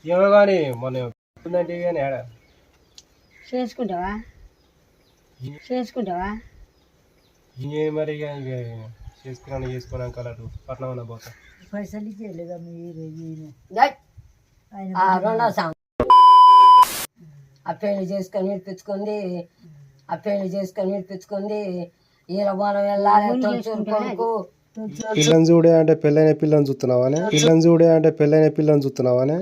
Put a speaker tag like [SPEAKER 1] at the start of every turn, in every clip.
[SPEAKER 1] ఏమో కానీ మొన్న ఉందంటే కానీ ఆడ
[SPEAKER 2] చేసుకుంటావా
[SPEAKER 1] ఇంకేం మరి ఇక చేసుకున్నాక అటు పట్నం అన్న పోతా
[SPEAKER 3] పైసలు ఇచ్చేయలేదా మీరు
[SPEAKER 4] రెండో సాంగ్ ఆ పెళ్లి చేసుకొని ఇడిపించుకుంది ఈరబోనం వెళ్ళాలి తొలిచూరు కొడుకు
[SPEAKER 1] పిల్లని చూడే అంటే పెళ్ళైన పిల్లని చూస్తున్నావానే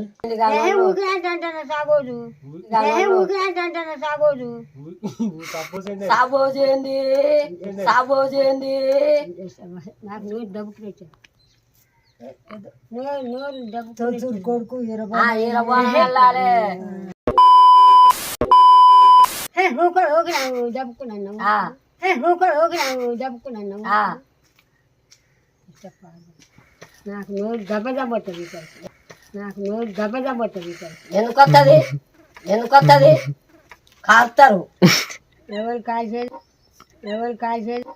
[SPEAKER 4] సాబోజేంది
[SPEAKER 2] నాకు నోరు డబ్బుకు పెట్టాను
[SPEAKER 3] తొలిచూరు కొడుకు
[SPEAKER 4] ఈరబోనం వెళ్ళాలి
[SPEAKER 2] జబ్బుకున్నాను నాకు నోరు దెబ్బతది
[SPEAKER 4] ఎందుకొత్తది కాస్తారు
[SPEAKER 2] ఎవరు కాల్చేది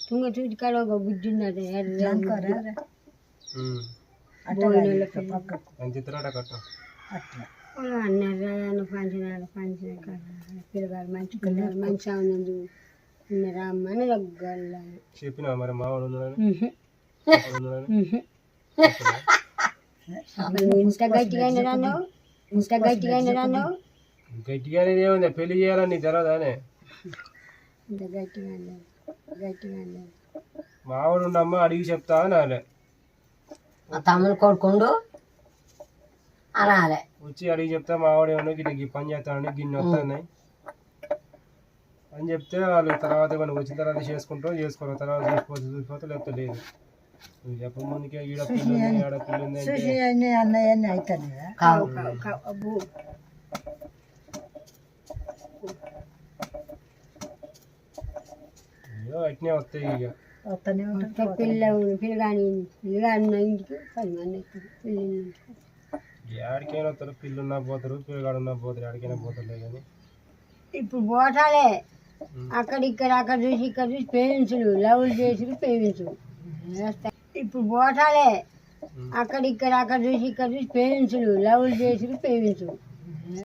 [SPEAKER 2] తుంగ చూసి కాడ ఒక బుద్ధి ఉన్నది అన్నారు పంచిన పిల్లగాడు మంచి పిల్లగాడు మంచి ఉన్నది రమ్మని దగ్గర
[SPEAKER 1] చెప్పినా మరి మావాడు
[SPEAKER 2] ఇంత గట్టిగా అన్నావు
[SPEAKER 1] గట్టిగానే ఏముంది పెళ్లి చేయాలని నీ తెలదానే
[SPEAKER 2] ఇంత గట్టిగా అన్నావు
[SPEAKER 1] మావాడు ఉండమ్మా అడిగి చెప్తా అనాలే
[SPEAKER 4] తమ్ముడు కొడుకుండు అనాలే
[SPEAKER 1] వచ్చి అడిగి చెప్తా మావాడు ఏమన్నా గిట్ల పని చేస్తానని గిన్నె వస్తున్నాయి అని చెప్తే వాళ్ళు తర్వాత మనం వచ్చిన తర్వాత చేసుకోరు తర్వాత చూసిపోతే లేకపోతే లేదు నువ్వు చెప్ప ముందుకే ఈడ పిల్లి ఉంది ఆడ పిల్లి ఉంది
[SPEAKER 3] అన్నయ్యన్ని అవుతాను
[SPEAKER 1] అయ్యో అట్నే వస్తాయి ఇక
[SPEAKER 3] వస్తూనే ఉంటాను
[SPEAKER 2] పిల్లగాని ఇంటికి 10 మంది
[SPEAKER 1] ఆడికైనా వస్తారు పిల్లున్నా పోతారు పిల్లగాడున్నా పోతారు ఆడికైనా పోతారులే కానీ
[SPEAKER 2] ఇప్పుడు పోటాలే అక్కడ చూసి ఇక్కడ చూసి పేరెంట్స్లు లవ్లు చేసి పేరెంట్స్ ఇప్పుడు పోటాలే అక్కడ చూసి ఇక్కడ చూసి పేరెంట్స్లు లవ్లు చేసి పేరెంట్స్